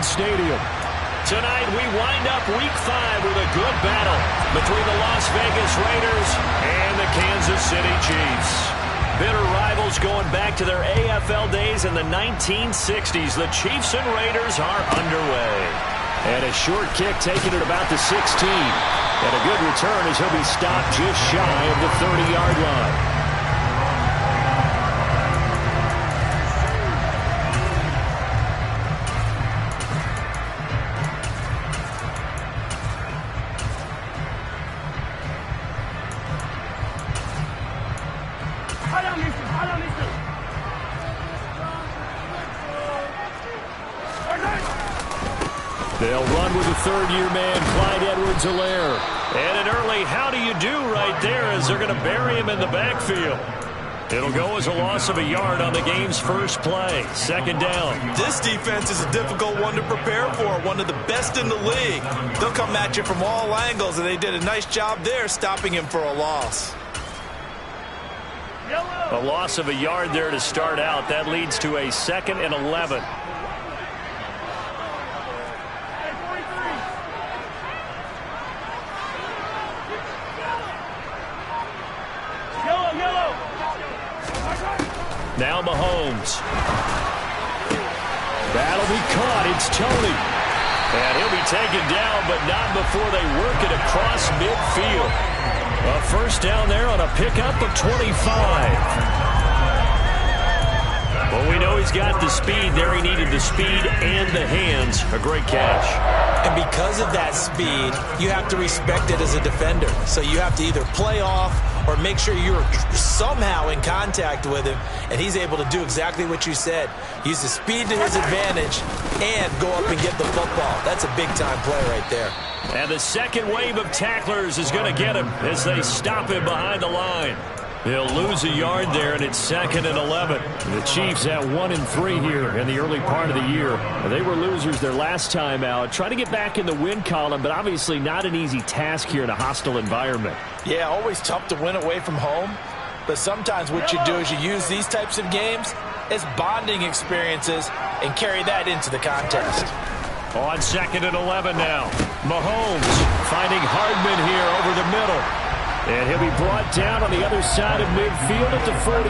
Stadium. Tonight, we wind up Week 5 with a good battle between the Las Vegas Raiders and the Kansas City Chiefs. Bitter rivals going back to their AFL days in the 1960s. The Chiefs and Raiders are underway. And a short kick taken at about the 16. And a good return as he'll be stopped just shy of the 30-yard line. They'll run with the third-year man, Clyde Edwards-Helaire. And an early how do you do right there as they're going to bury him in the backfield. It'll go as a loss of a yard on the game's first play. Second down. This defense is a difficult one to prepare for, one of the best in the league. They'll come at you from all angles, and they did a nice job there stopping him for a loss. A loss of a yard there to start out. That leads to a 2nd and 11. Now Mahomes. That'll be caught. It's Tony. And he'll be taken down, but not before they work it across midfield. A first down there on a pickup of 25. Well, we know he's got the speed there. He needed the speed and the hands. A great catch. And because of that speed, you have to respect it as a defender. So you have to either play off or make sure you're somehow in contact with him, and he's able to do exactly what you said. Use the speed to his advantage and go up and get the football. That's a big-time play right there. And the second wave of tacklers is going to get him as they stop him behind the line. They'll lose a yard there, and it's 2nd and 11. The Chiefs at 1-3 here in the early part of the year. They were losers their last time out. Try to get back in the win column, but obviously not an easy task here in a hostile environment. Yeah, always tough to win away from home. But sometimes what you do is you use these types of games as bonding experiences and carry that into the contest. On 2nd and 11 now. Mahomes finding Hardman here over the middle. And he'll be brought down on the other side of midfield at the 43.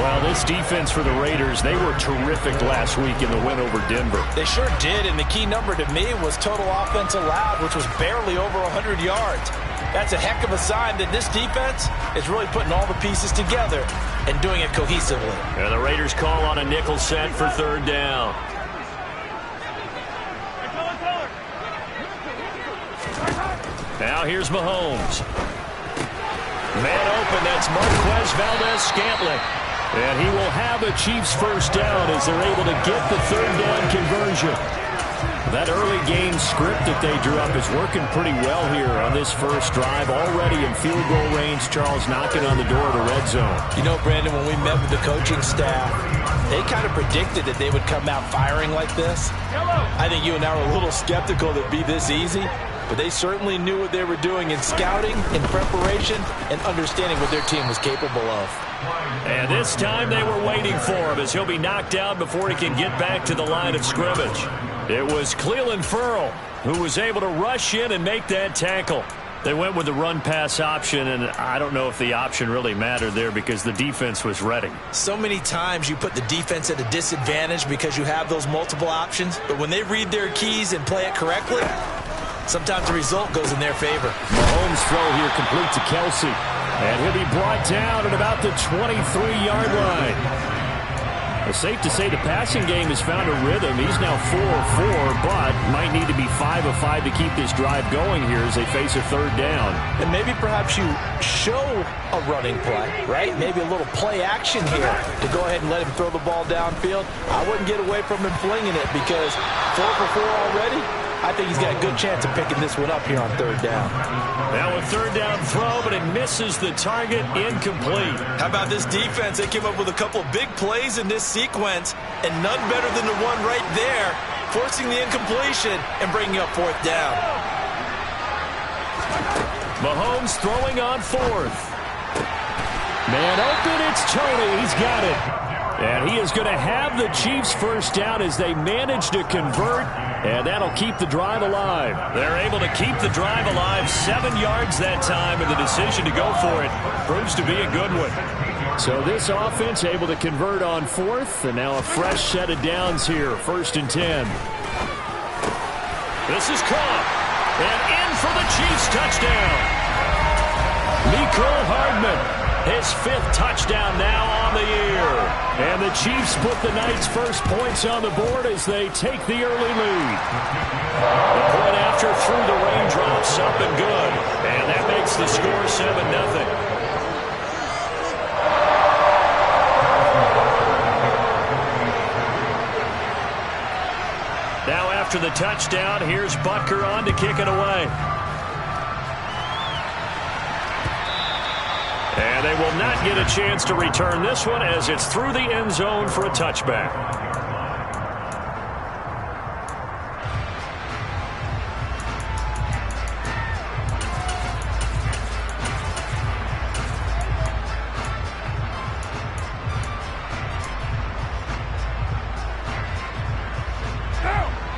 Well, this defense for the Raiders, they were terrific last week in the win over Denver. They sure did, and the key number to me was total offense allowed, which was barely over 100 yards. That's a heck of a sign that this defense is really putting all the pieces together and doing it cohesively. And the Raiders call on a nickel set for third down. Now here's Mahomes. Man open, that's Marquez Valdez-Scantling. And he will have a Chiefs first down as they're able to get the third down conversion. That early game script that they drew up is working pretty well here on this first drive. Already in field goal range, Charles knocking on the door of the red zone. You know, Brandon, when we met with the coaching staff, they kind of predicted that they would come out firing like this. I think you and I were a little skeptical that it'd be this easy. But they certainly knew what they were doing in scouting, in preparation, and understanding what their team was capable of. And this time they were waiting for him as he'll be knocked down before he can get back to the line of scrimmage. It was Clelin Ferrell who was able to rush in and make that tackle. They went with the run-pass option, and I don't know if the option really mattered there because the defense was ready. So many times you put the defense at a disadvantage because you have those multiple options, but when they read their keys and play it correctly, sometimes the result goes in their favor. Mahomes' throw here complete to Kelsey. And he'll be brought down at about the 23-yard line. It's safe to say the passing game has found a rhythm. He's now 4 of 4, but might need to be 5 of 5 to keep this drive going here as they face a third down. And maybe perhaps you show a running play, right? Maybe a little play action here to go ahead and let him throw the ball downfield. I wouldn't get away from him flinging it because 4 for 4 already. I think he's got a good chance of picking this one up here on third down. Now a third down throw, but it misses the target, incomplete. How about this defense? They came up with a couple of big plays in this sequence, and none better than the one right there, forcing the incompletion and bringing up fourth down. Mahomes throwing on fourth. Man open, it's Tony. He's got it. And he is going to have the Chiefs first down as they manage to convert, and that'll keep the drive alive. They're able to keep the drive alive, 7 yards that time, and the decision to go for it proves to be a good one. So this offense able to convert on 4th, and now a fresh set of downs here, 1st and 10. This is caught, and in for the Chiefs touchdown. Mecole Hardman. His 5th touchdown now on the year. And the Chiefs put the Knights' first points on the board as they take the early lead. The point after through the raindrops, up and good. And that makes the score 7-0. Now after the touchdown, here's Butker on to kick it away. And they will not get a chance to return this one as it's through the end zone for a touchback.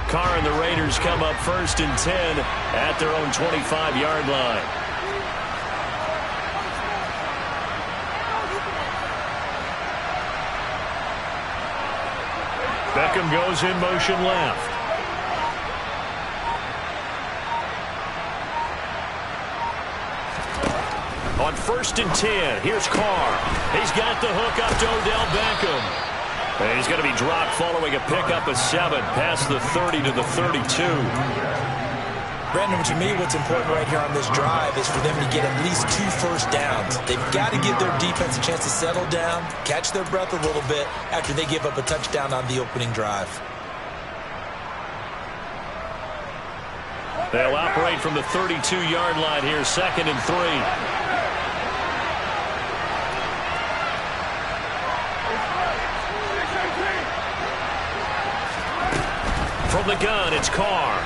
Carr and the Raiders come up 1st and 10 at their own 25-yard line. Beckham goes in motion left. On 1st and 10, here's Carr. He's got the hook up to Odell Beckham. And he's going to be dropped following a pickup of 7 past the 30 to the 32. Brandon, to me, what's important right here on this drive is for them to get at least 2 first downs. They've got to give their defense a chance to settle down, catch their breath a little bit after they give up a touchdown on the opening drive. They'll operate from the 32-yard line here, 2nd and 3. From the gun, it's Carr.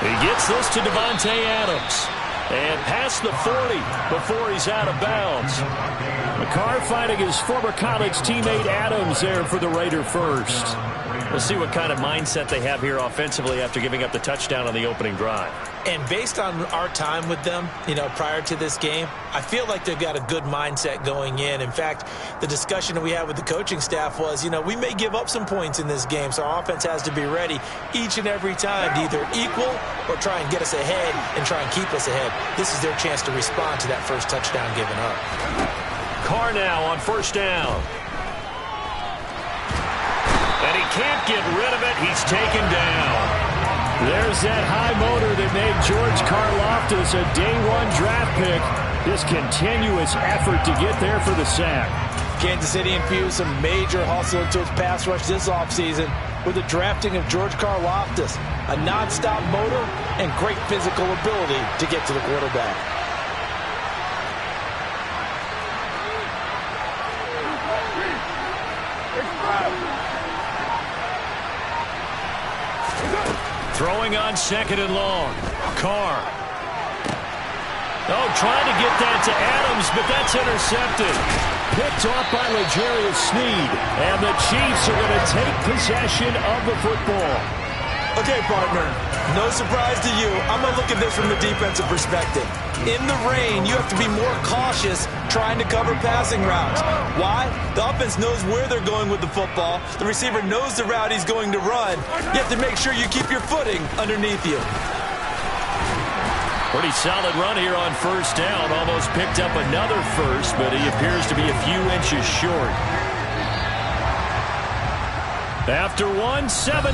He gets this to Devontae Adams. And past the 40 before he's out of bounds. Carr fighting his former college teammate Adams there for the Raider first. We'll see what kind of mindset they have here offensively after giving up the touchdown on the opening drive. And based on our time with them, prior to this game, I feel like they've got a good mindset going in. In fact, the discussion that we had with the coaching staff was, we may give up some points in this game, so our offense has to be ready each and every time to either equal or try and get us ahead and try and keep us ahead. This is their chance to respond to that first touchdown given up. Carr now on 1st down. And he can't get rid of it. He's taken down. There's that high motor that made George Karlaftis a day-1 draft pick. This continuous effort to get there for the sack. Kansas City infused some major hustle into its pass rush this offseason with the drafting of George Karlaftis, a nonstop motor and great physical ability to get to the quarterback. Throwing on 2nd and long. Carr. Oh, trying to get that to Adams, but that's intercepted. Picked off by L'Jarius Sneed. And the Chiefs are going to take possession of the football. Okay, partner, no surprise to you. I'm going to look at this from the defensive perspective. In the rain, you have to be more cautious trying to cover passing routes. Why? The offense knows where they're going with the football. The receiver knows the route he's going to run. You have to make sure you keep your footing underneath you. Pretty solid run here on 1st down. Almost picked up another first, but he appears to be a few inches short. After 7-0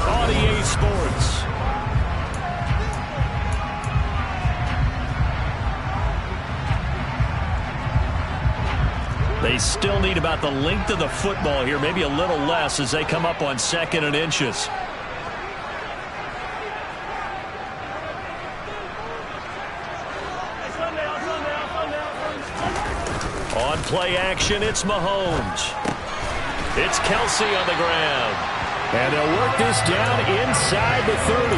on EA Sports. They still need about the length of the football here, maybe a little less as they come up on 2nd and inches. On play action, it's Mahomes. It's Kelsey on the ground. And they'll work this down inside the 30.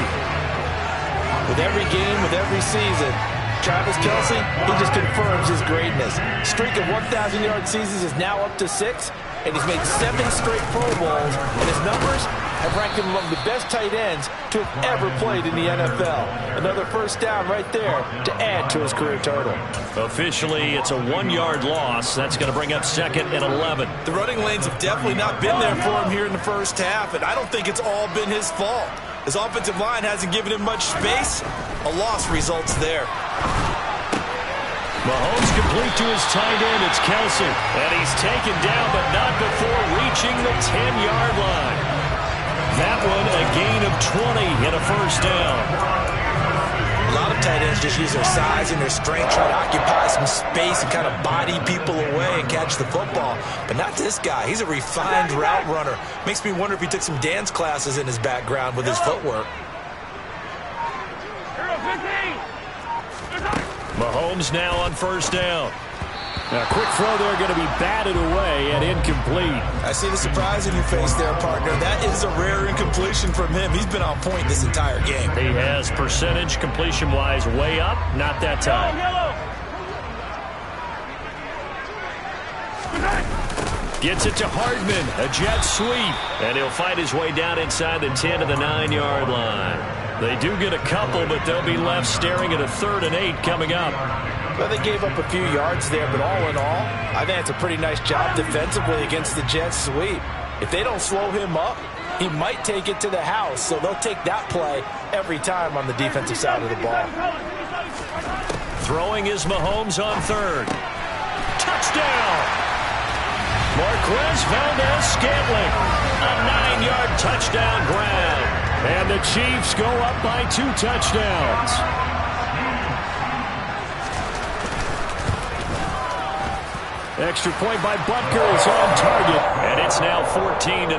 With every game, with every season, Travis Kelsey, he just confirms his greatness. Streak of 1,000-yard seasons is now up to 6. and he's made 7 straight Pro Bowls, and his numbers have ranked him among the best tight ends to have ever played in the NFL. Another first down right there to add to his career total. Officially, it's a 1-yard loss. That's going to bring up 2nd and 11. The running lanes have definitely not been there for him here in the first half, and I don't think it's all been his fault. His offensive line hasn't given him much space. A loss results there. Mahomes complete to his tight end. It's Kelsey. And he's taken down, but not before reaching the 10-yard line. That one a gain of 20 and a first down. A lot of tight ends just use their size and their strength, try to occupy some space and kind of body people away and catch the football. But not this guy. He's a refined route runner. Makes me wonder if he took some dance classes in his background with his footwork. Mahomes now on first down. Now, quick throw there, going to be batted away and incomplete. I see the surprise in your face there, partner. That is a rare incompletion from him. He's been on point this entire game. He has percentage completion-wise way up. Not that time. Gets it to Hardman. A jet sweep. And he'll fight his way down inside the 10 to the 9-yard line. They do get a couple, but they'll be left staring at a 3rd and 8 coming up. Well, they gave up a few yards there, but all in all, I think it's a pretty nice job defensively against the jet sweep. If they don't slow him up, he might take it to the house, so they'll take that play every time on the defensive side of the ball. Throwing is Mahomes on 3rd. Touchdown! Marquez Valdez-Scantling. A 9-yard touchdown grab. And the Chiefs go up by 2 touchdowns. Extra point by Butker is on target. And it's now 14-0.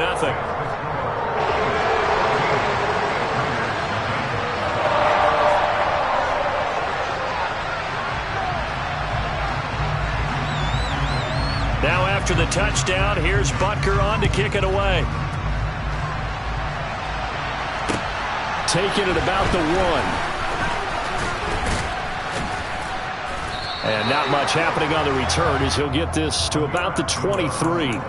Now after the touchdown, here's Butker on to kick it away. Taking it about the 1. And not much happening on the return as he'll get this to about the 23.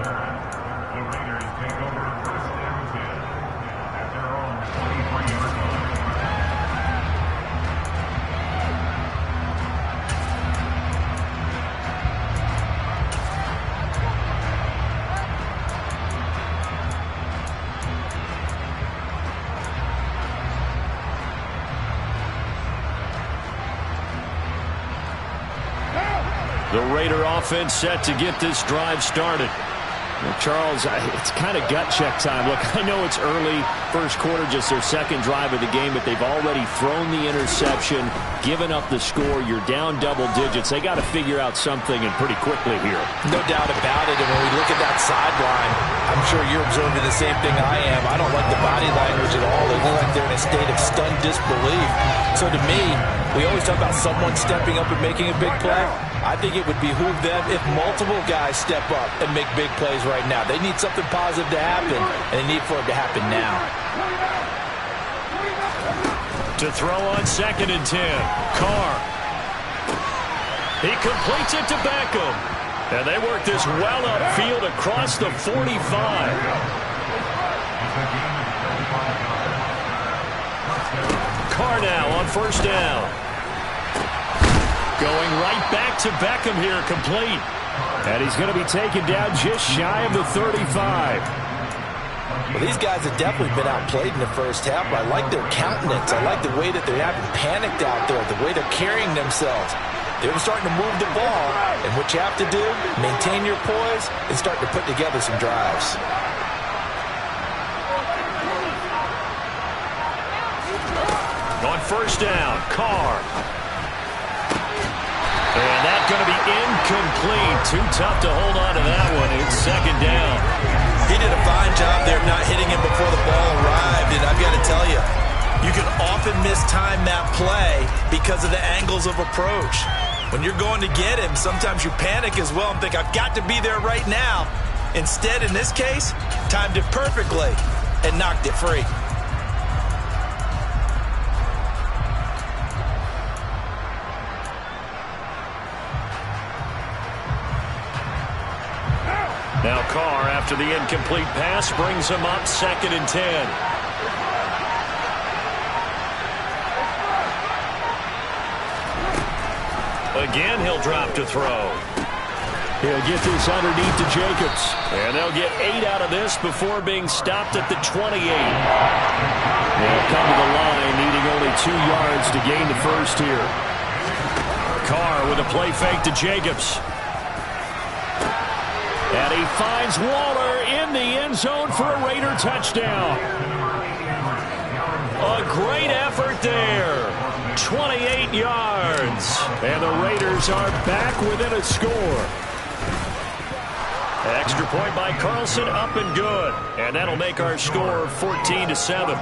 The Raider offense set to get this drive started. Well, Charles, it's kind of gut check time. Look, I know it's early, first quarter, just their 2nd drive of the game, but they've already thrown the interception, given up the score. You're down double digits. They got to figure out something, and pretty quickly here. No doubt about it. And when we look at that sideline, I'm sure you're observing the same thing I am. I don't like the body language at all. They look like they're in a state of stunned disbelief. So to me, we always talk about someone stepping up and making a big play. I think it would behoove them if multiple guys step up and make big plays right now. They need something positive to happen, and they need for it to happen now. To throw on 2nd and 10. Carr. He completes it to Beckham. And they work this well upfield across the 45. Carr now on first down. Going right back to Beckham here, complete. And he's going to be taken down just shy of the 35. Well, these guys have definitely been outplayed in the first half, but I like their countenance. I like the way that they haven't panicked out there, the way they're carrying themselves. They're starting to move the ball, and what you have to do, maintain your poise and start to put together some drives. On first down, Carr. And that's going to be incomplete. Too tough to hold on to that one. It's 2nd down. He did a fine job there not hitting him before the ball arrived. And I've got to tell you, you can often mistime that play because of the angles of approach. When you're going to get him, sometimes you panic as well and think, I've got to be there right now. Instead, in this case, timed it perfectly and knocked it free. Now Carr after the incomplete pass brings him up 2nd and 10. Again, he'll drop to throw. He'll get this underneath to Jacobs. And they'll get 8 out of this before being stopped at the 28. They'll come to the line, needing only 2 yards to gain the first here. Carr with a play fake to Jacobs. And he finds Waller in the end zone for a Raider touchdown. A great effort there. 28 yards. And the Raiders are back within a score. Extra point by Carlson, up and good. And that'll make our score 14-7.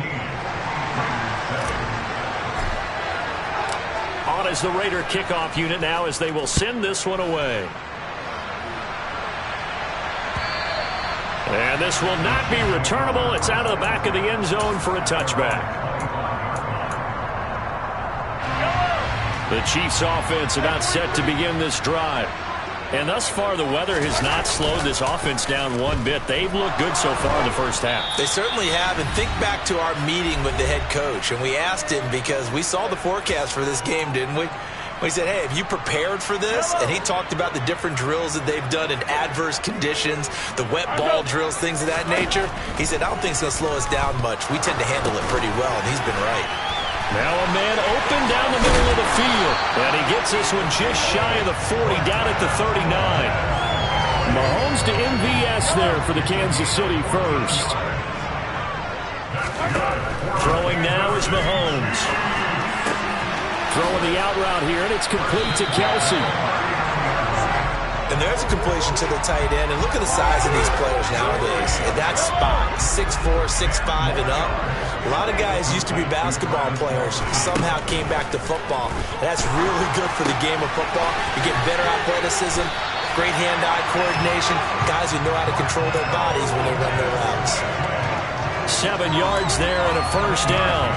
On is the Raider kickoff unit now as they will send this one away. And this will not be returnable. It's out of the back of the end zone for a touchback. The Chiefs offense about set to begin this drive. And thus far, the weather has not slowed this offense down one bit. They've looked good so far in the first half. They certainly have. And think back to our meeting with the head coach. And we asked him because we saw the forecast for this game, didn't we? We said, hey, have you prepared for this? And he talked about the different drills that they've done in adverse conditions, the wet ball drills, things of that nature. He said, I don't think it's going to slow us down much. We tend to handle it pretty well, and he's been right. Now a man open down the middle of the field. And he gets this one just shy of the 40, down at the 39. Mahomes to MVS there for the Kansas City first. Throwing now is Mahomes. Throwing the out route here, and it's complete to Kelsey. And there's a completion to the tight end. And look at the size of these players nowadays. At that spot, 6'4", 6'5", and up. A lot of guys used to be basketball players, somehow came back to football. And that's really good for the game of football. You get better athleticism, great hand-eye coordination, guys who know how to control their bodies when they run their routes. 7 yards there and a first down.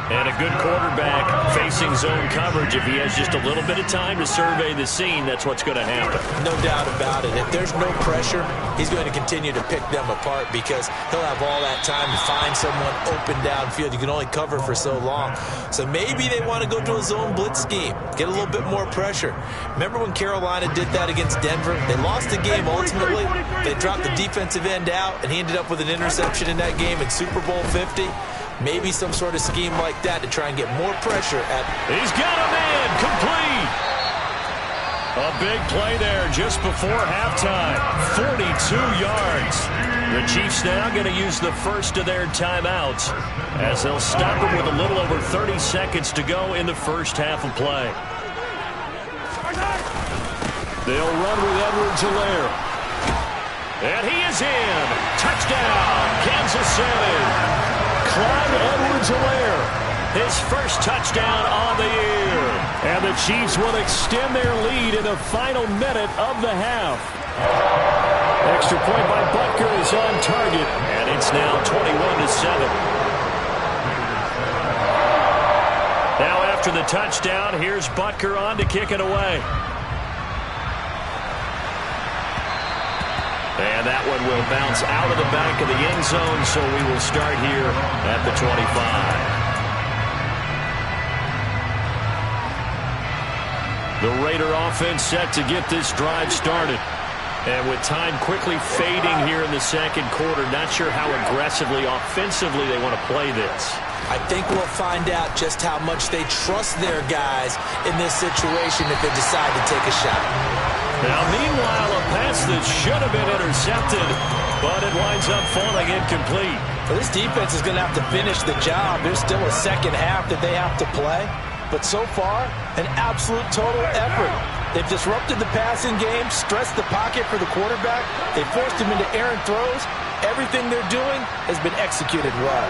And a good quarterback facing zone coverage. If he has just a little bit of time to survey the scene, that's what's going to happen. No doubt about it. If there's no pressure, he's going to continue to pick them apart because he'll have all that time to find someone open downfield. You can only cover for so long. So maybe they want to go to a zone blitz scheme, get a little bit more pressure. Remember when Carolina did that against Denver? They lost the game ultimately. They dropped the defensive end out, and he ended up with an interception in that game in Super Bowl 50. Maybe some sort of scheme like that to try and get more pressure at... He's got a man complete. A big play there just before halftime. 42 yards. The Chiefs now going to use the first of their timeouts as they'll stop it with a little over 30 seconds to go in the first half of play. They'll run with Edwards-Helaire. And he is in. Touchdown, Kansas City. Clyde Edwards-Helaire, his first touchdown on the year. And the Chiefs will extend their lead in the final minute of the half. Extra point by Butker is on target. And it's now 21-7. Now after the touchdown, here's Butker on to kick it away. And that one will bounce out of the back of the end zone, so we will start here at the 25. The Raider offense set to get this drive started. And with time quickly fading here in the second quarter, not sure how aggressively, offensively they want to play this. I think we'll find out just how much they trust their guys in this situation if they decide to take a shot. Now, meanwhile, a pass that should have been intercepted, but it winds up falling incomplete. Well, this defense is going to have to finish the job. There's still a second half that they have to play. But so far, an absolute total effort. They've disrupted the passing game, stressed the pocket for the quarterback. They forced him into errant throws. Everything they're doing has been executed well.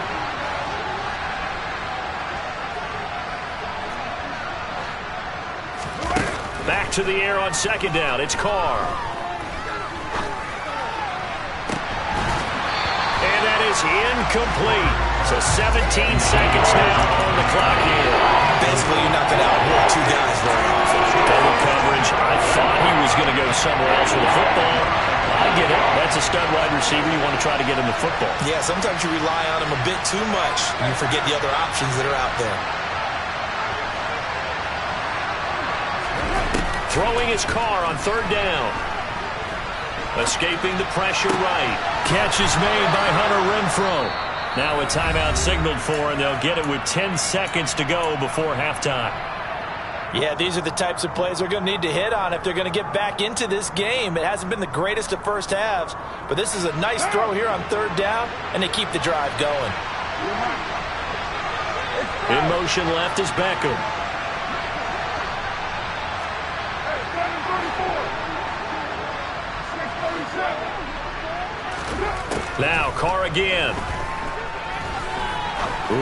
Back to the air on second down. It's Carr. And that is incomplete. So 17 seconds now on the clock here. Basically, you're not going to outwork two guys very often. Double coverage. I thought he was going to go somewhere else with the football. I get it. That's a stud wide receiver. You want to try to get him the football. Yeah, sometimes you rely on him a bit too much, and you forget the other options that are out there. Throwing his car on third down. Escaping the pressure right. Catch is made by Hunter Renfrow. Now a timeout signaled for, and they'll get it with 10 seconds to go before halftime. Yeah, these are the types of plays they're going to need to hit on if they're going to get back into this game. It hasn't been the greatest of first halves, but this is a nice throw here on third down, and they keep the drive going. In motion left is Beckham. Now Carr again.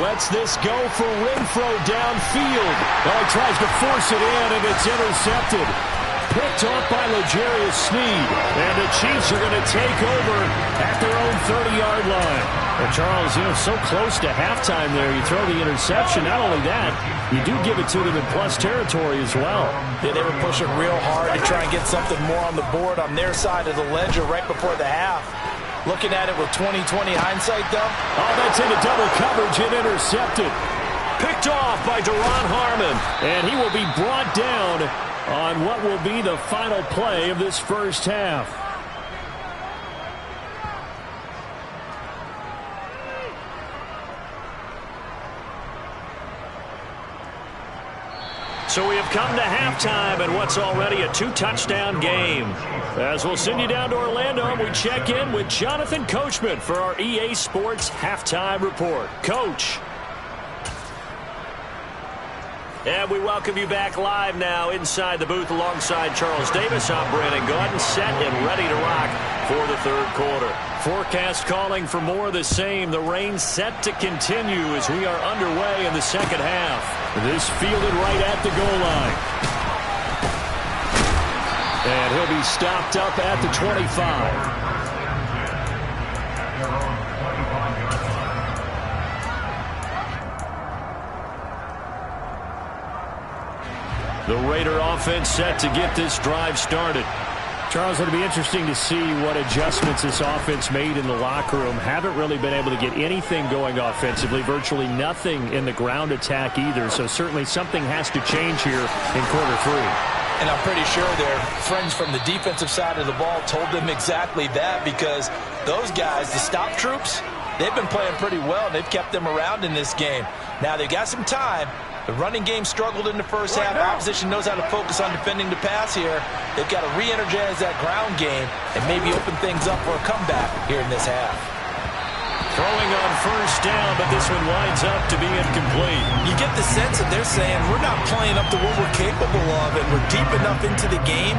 Lets this go for Renfrow downfield. Well, he tries to force it in, and it's intercepted. Picked off by L'Jarius Sneed. And the Chiefs are going to take over at their own 30-yard line. Well, Charles, so close to halftime there. You throw the interception. Not only that, you do give it to them in plus territory as well. Yeah, they were pushing real hard to try and get something more on the board on their side of the ledger right before the half. Looking at it with 20/20 hindsight, though. Oh, that's into double coverage and intercepted. Picked off by Deron Harmon. And he will be brought down on what will be the final play of this first half. So we have come to halftime in what's already a 2-touchdown game. As we'll send you down to Orlando, we check in with Jonathan Coachman for our EA Sports Halftime Report. Coach. And we welcome you back live now inside the booth alongside Charles Davis. I'm Brandon Gaudin, set and ready to rock for the third quarter. Forecast calling for more of the same. The rain set to continue as we are underway in the second half. This fielded right at the goal line. And he'll be stopped up at the 25. The Raider offense set to get this drive started. Charles, it'll be interesting to see what adjustments this offense made in the locker room. Haven't really been able to get anything going offensively, virtually nothing in the ground attack either. So certainly something has to change here in quarter three. And I'm pretty sure their friends from the defensive side of the ball told them exactly that, because those guys, the stop troops, they've been playing pretty well. They've kept them around in this game. Now they've got some time. The running game struggled in the first half. Opposition knows how to focus on defending the pass here. They've got to re-energize that ground game and maybe open things up for a comeback here in this half. Throwing on first down, but this one winds up to be incomplete. You get the sense that they're saying we're not playing up to what we're capable of, and we're deep enough into the game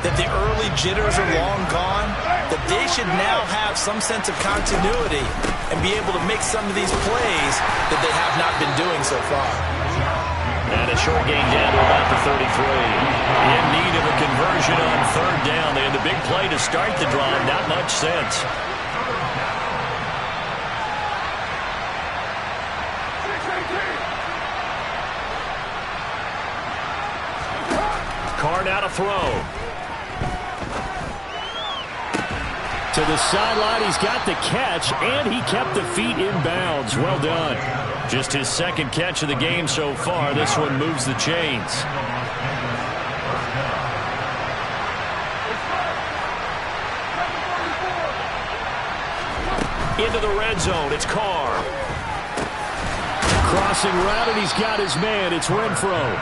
that the early jitters are long gone, that they should now have some sense of continuity and be able to make some of these plays that they have not been doing so far. And a short gain down to about the 33. In need of a conversion on third down. They had the big play to start the drive. Not much sense. Carr now to throw. To the sideline, he's got the catch, and he kept the feet in bounds. Well done. Just his second catch of the game so far. This one moves the chains. Into the red zone, it's Carr. Crossing route, and he's got his man. It's Renfrow.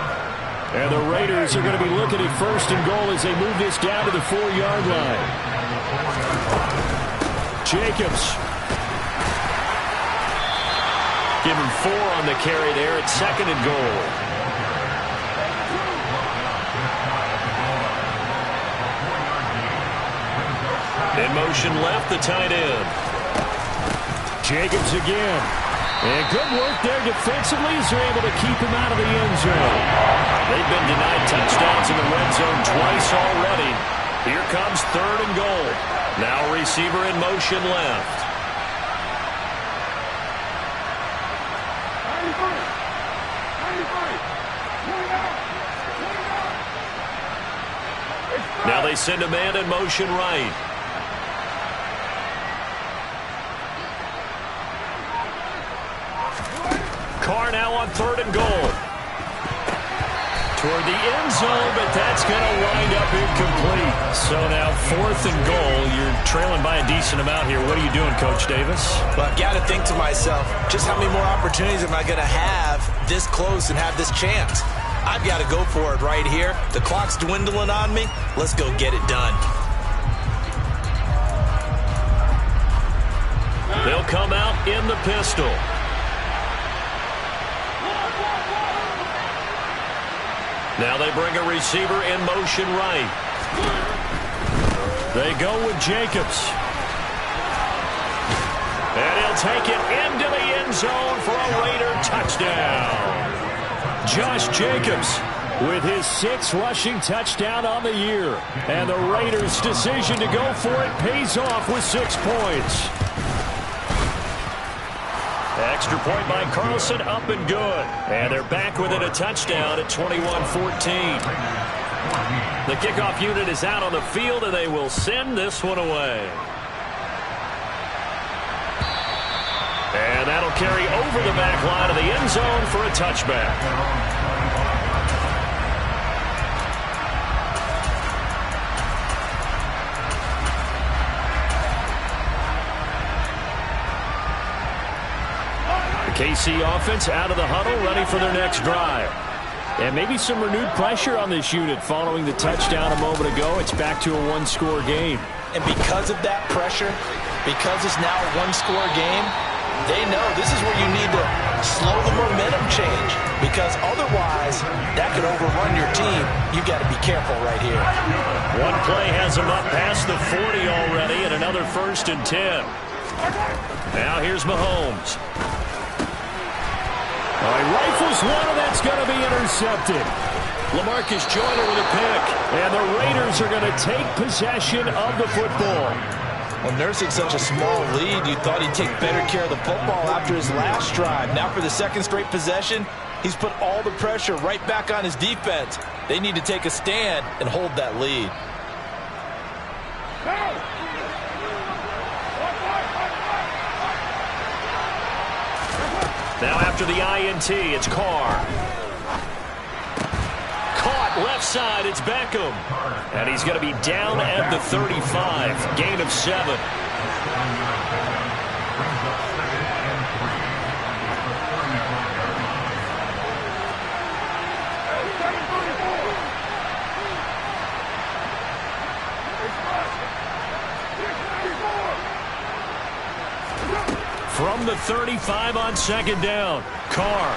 And the Raiders are going to be looking at first and goal as they move this down to the 4-yard line. Jacobs. Give him 4 on the carry there at second and goal. In motion left, the tight end. Jacobs again. And good work there defensively as they're able to keep him out of the end zone. They've been denied touchdowns in the red zone twice already. Here comes third and goal. Now receiver in motion left. Now they send a man in motion right. Carr now on 3rd and goal. Toward the end zone, but that's going to wind up incomplete. So now 4th and goal. You're trailing by a decent amount here. What are you doing, Coach Davis? Well, I've got to think to myself, just how many more opportunities am I going to have this close and have this chance? I've got to go for it right here. The clock's dwindling on me. Let's go get it done. They'll come out in the pistol. Now they bring a receiver in motion right. They go with Jacobs. And he'll take it into the end zone for a Raider touchdown. Josh Jacobs with his 6th rushing touchdown on the year. And the Raiders' decision to go for it pays off with 6 points. Extra point by Carlson, up and good. And they're back within a touchdown at 21-14. The kickoff unit is out on the field, and they will send this one away. And that'll carry over the back line of the end zone for a touchback. KC offense out of the huddle, ready for their next drive. And maybe some renewed pressure on this unit following the touchdown a moment ago. It's back to a 1-score game. And because of that pressure, because it's now a 1-score game, they know this is where you need to slow the momentum change. Because otherwise, that could overrun your team. You've got to be careful right here. One play has them up past the 40 already, and another 1st and 10. Now here's Mahomes. He rifles one, and that's going to be intercepted. LaMarcus Joyner with a pick. And the Raiders are going to take possession of the football. Well, nursing such a small lead, you thought he'd take better care of the football after his last drive. Now for the 2nd straight possession, he's put all the pressure right back on his defense. They need to take a stand and hold that lead. Now after the INT, it's Carr. Caught left side, it's Beckham. And he's going to be down at the 35. Gain of 7. From the 35 on 2nd down, Carr.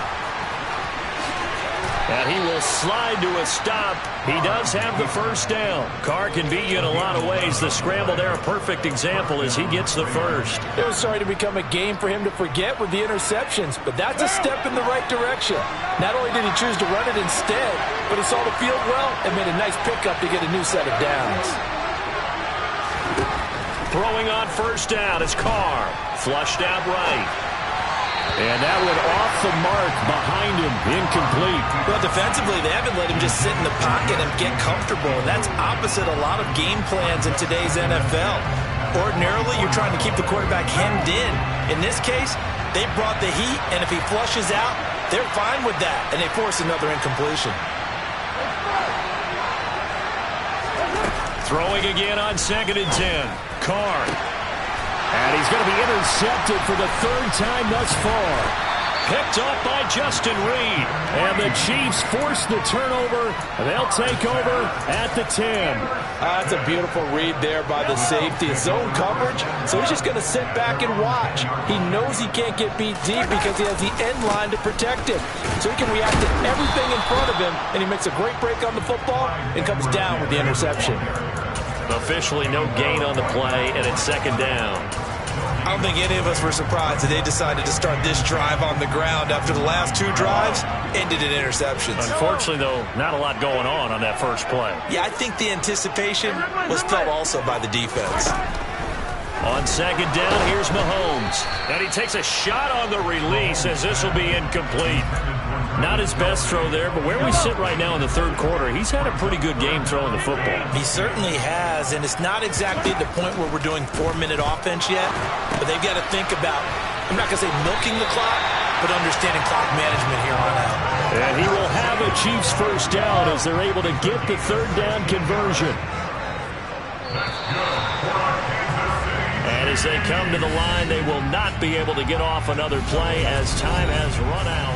And he will slide to a stop. He does have the 1st down. Carr can beat you in a lot of ways. The scramble there, a perfect example as he gets the 1st. It was starting to become a game for him to forget with the interceptions, but that's a step in the right direction. Not only did he choose to run it instead, but he saw the field well and made a nice pickup to get a new set of downs. Throwing on 1st down is Carr. Flushed out right. And that one off the mark behind him. Incomplete. Well, defensively, they haven't let him just sit in the pocket and get comfortable. And that's opposite a lot of game plans in today's NFL. Ordinarily, you're trying to keep the quarterback hemmed in. In this case, they brought the heat, and if he flushes out, they're fine with that. And they force another incompletion. Throwing again on 2nd and 10. Carr. And he's going to be intercepted for the 3rd time thus far. Picked up by Justin Reed. And the Chiefs force the turnover. They'll take over at the 10. That's a beautiful read there by the safety. Zone coverage, so he's just going to sit back and watch. He knows he can't get beat deep because he has the end line to protect him. So he can react to everything in front of him, and he makes a great break on the football and comes down with the interception. Officially no gain on the play, and it's 2nd down. I don't think any of us were surprised that they decided to start this drive on the ground after the last 2 drives ended in interceptions. Unfortunately, though, not a lot going on that 1st play. Yeah, I think the anticipation was felt also by the defense. On second down, here's Mahomes. And he takes a shot on the release as this will be incomplete. Not his best throw there, but where we sit right now in the third quarter, he's had a pretty good game throwing the football. He certainly has, and it's not exactly at the point where we're doing 4-minute offense yet, but they've got to think about, I'm not going to say milking the clock, but understanding clock management here on out. And he will have a Chiefs first down as they're able to get the third down conversion. And as they come to the line, they will not be able to get off another play as time has run out.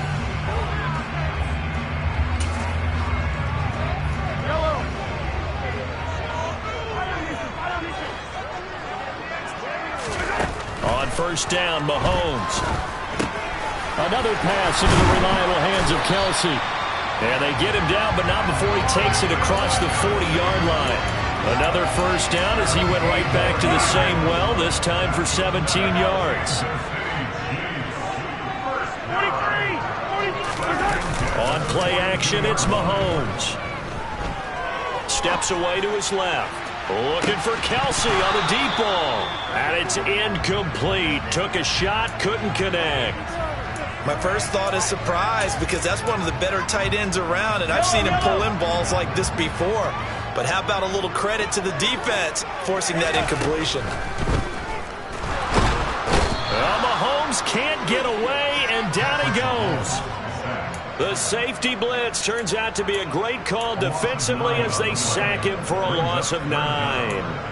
On first down, Mahomes. Another pass into the reliable hands of Kelsey. And they get him down, but not before he takes it across the 40-yard line. Another first down as he went right back to the same well, this time for 17 yards. On play action, it's Mahomes. Steps away to his left. Looking for Kelsey on the deep ball. And it's incomplete. Took a shot, couldn't connect. My first thought is surprise because that's one of the better tight ends around, and I've seen him pull in balls like this before. But how about a little credit to the defense forcing that incompletion? Well, Mahomes can't get away, and down he goes. The safety blitz turns out to be a great call defensively as they sack him for a loss of 9.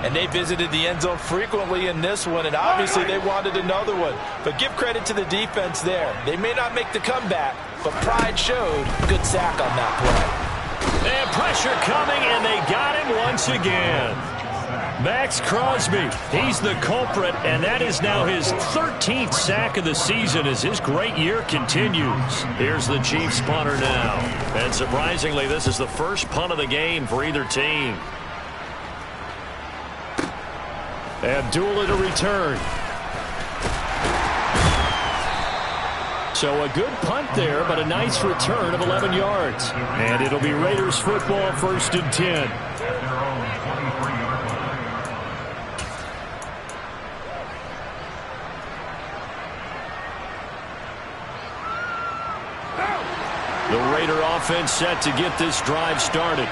And they visited the end zone frequently in this one, and obviously they wanted another one. But give credit to the defense there. They may not make the comeback, but pride showed. Good sack on that play. And pressure coming, and they got him once again. Max Crosby, he's the culprit, and that is now his 13th sack of the season as his great year continues. Here's the Chiefs punter now. And surprisingly, this is the first punt of the game for either team. Abdullah to return. So a good punt there, but a nice return of 11 yards. And it'll be Raiders football, 1st and 10. The Raider offense set to get this drive started.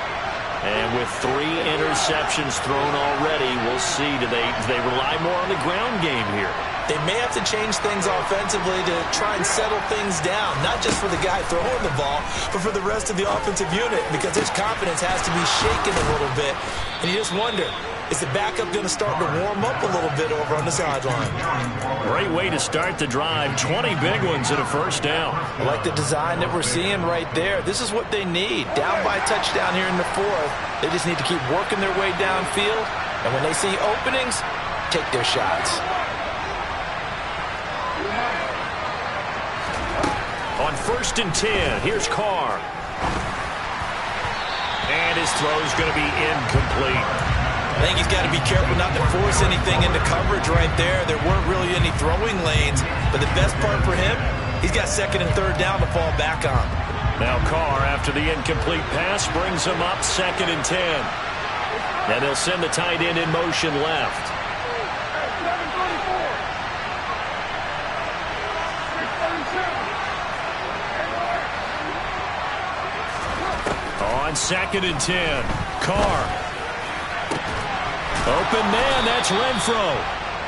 And with 3 interceptions thrown already, we'll see. Do they rely more on the ground game here? They may have to change things offensively to try and settle things down, not just for the guy throwing the ball, but for the rest of the offensive unit, because his confidence has to be shaken a little bit. And you just wonder, is the backup going to start to warm up a little bit over on the sideline? Great way to start the drive. 20 big ones and a first down. I like the design that we're seeing right there. This is what they need. Down by a touchdown here in the 4th. They just need to keep working their way downfield. And when they see openings, take their shots. On 1st and 10, here's Carr. And his throw's going to be incomplete. I think he's got to be careful not to force anything into coverage right there. There weren't really any throwing lanes, but the best part for him, he's got 2nd and 3rd down to fall back on. Now Carr, after the incomplete pass, brings him up 2nd and 10. And they'll send the tight end in motion left. On 2nd and 10, Carr. Open man, that's Renfro.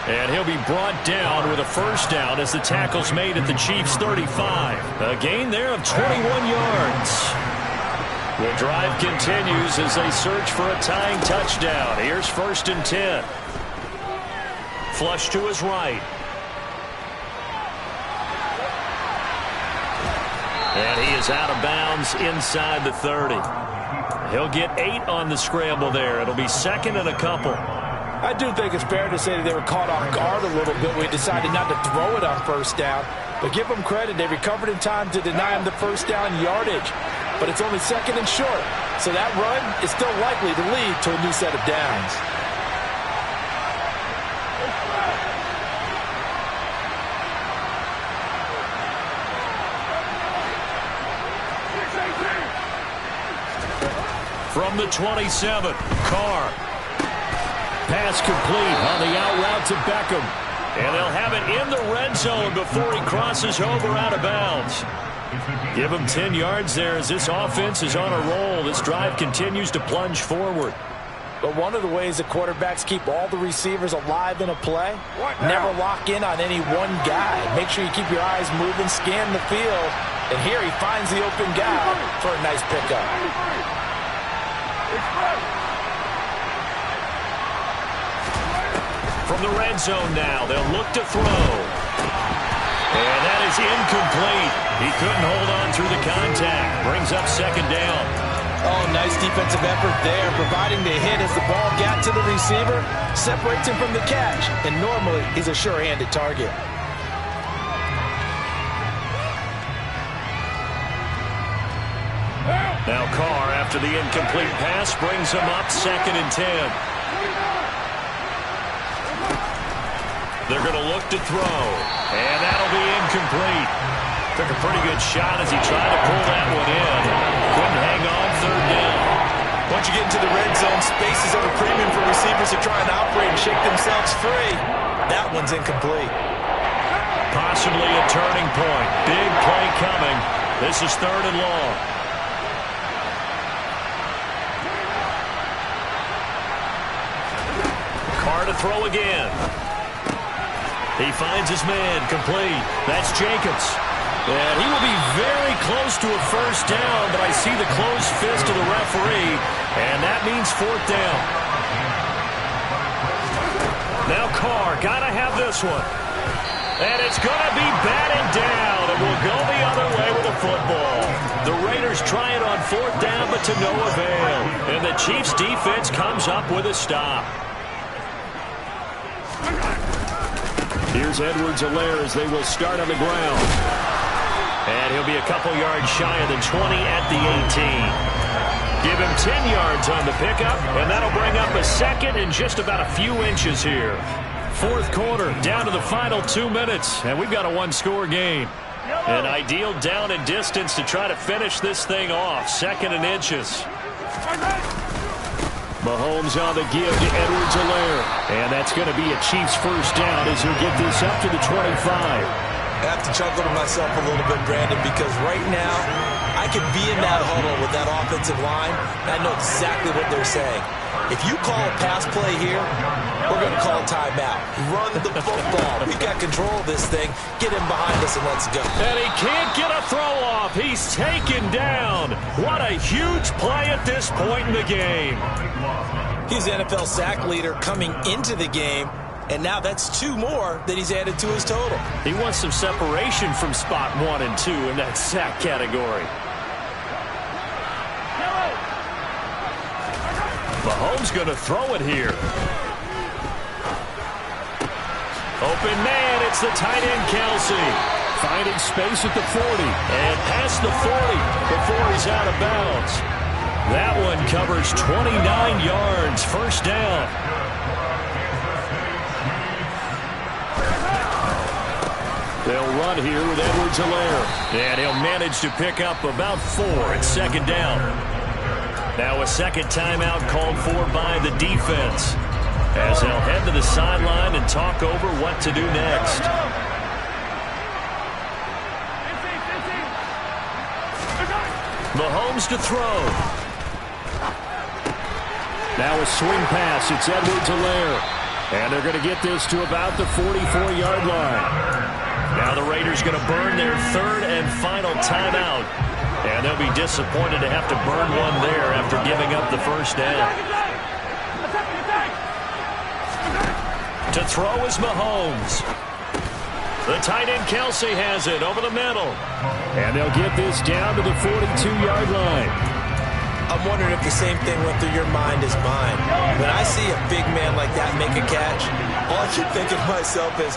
And he'll be brought down with a first down as the tackle's made at the Chiefs' 35. A gain there of 21 yards. The drive continues as they search for a tying touchdown. Here's 1st and 10. Flush to his right. And he is out of bounds inside the 30. He'll get 8 on the scramble there. It'll be 2nd and a couple. I do think it's fair to say that they were caught off guard a little bit. We decided not to throw it on first down. But give them credit. They recovered in time to deny him the first down yardage. But it's only 2nd and short. So that run is still likely to lead to a new set of downs. From the 27, Carr. pass complete on the out route to Beckham. And they'll have it in the red zone before he crosses over out of bounds. Give him 10 yards there as this offense is on a roll. This drive continues to plunge forward. But one of the ways that quarterbacks keep all the receivers alive in a play, never lock in on any one guy. Make sure you keep your eyes moving, scan the field. And here he finds the open guy for a nice pickup. From the red zone now, they'll look to throw. And that is incomplete. He couldn't hold on through the contact. Brings up second down. Oh, nice defensive effort there, providing the hit as the ball got to the receiver, separates him from the catch, and normally he's a sure-handed target. Now Carr, after the incomplete pass, brings him up 2nd and 10. They're going to look to throw, and that'll be incomplete. Took a pretty good shot as he tried to pull that one in. Couldn't hang on, 3rd down. Once you get into the red zone, space is at a premium for receivers to try and operate and shake themselves free. That one's incomplete. Possibly a turning point. Big play coming. This is 3rd and long. Carr to throw again. He finds his man, complete. That's Jacobs. And he will be very close to a 1st down, but I see the closed fist of the referee, and that means 4th down. Now Carr, gotta have this one. And it's gonna be batted down, and we'll go the other way with the football. The Raiders try it on 4th down, but to no avail. And the Chiefs defense comes up with a stop. Here's Edwards-Helaire as they will start on the ground. And he'll be a couple yards shy of the 20 at the 18. Give him 10 yards on the pickup, and that'll bring up a 2nd and just about a few inches here. 4th quarter, down to the final 2 minutes, and we've got a 1-score game. An ideal down and distance to try to finish this thing off. 2nd and inches. Mahomes on the give to Edwards-Helaire. And that's going to be a Chiefs 1st down as he'll get this up to the 25. I have to chuckle to myself a little bit, Brandon, because right now I could be in that huddle with that offensive line, and I know exactly what they're saying. If you call a pass play here, we're going to call a timeout. Run the football. We got control of this thing. Get him behind us and let's go. And he can't get a throw off. He's taken down. What a huge play at this point in the game. He's the NFL sack leader coming into the game, and now that's 2 more that he's added to his total. He wants some separation from spot 1 and 2 in that sack category. Mahomes going to throw it here. Open man, it's the tight end, Kelsey. Finding space at the 40. And past the 40 before he's out of bounds. That one covers 29 yards, 1st down. They'll run here with Edwards-Helaire. And he'll manage to pick up about 4 at 2nd down. Now a 2nd timeout called for by the defense, as they'll head to the sideline and talk over what to do next. Mahomes to throw. Now a swing pass. It's Edwards-Helaire. And they're going to get this to about the 44-yard line. Now the Raiders going to burn their 3rd and final timeout. And they'll be disappointed to have to burn one there after giving up the 1st down. To throw is Mahomes. The tight end Kelsey has it over the middle. And they'll get this down to the 42-yard line. I'm wondering if the same thing went through your mind as mine. When I see a big man like that make a catch, all I keep thinking to myself is,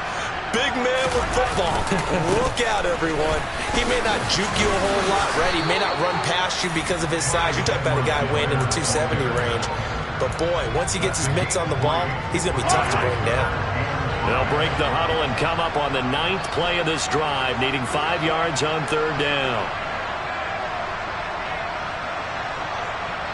big man with football. Look out, everyone. He may not juke you a whole lot, right? He may not run past you because of his size. You're talking about a guy weighing in the 270 range. But, boy, once he gets his mitts on the ball, he's going to be tough to bring down. They'll break the huddle and come up on the 9th play of this drive, needing 5 yards on 3rd down.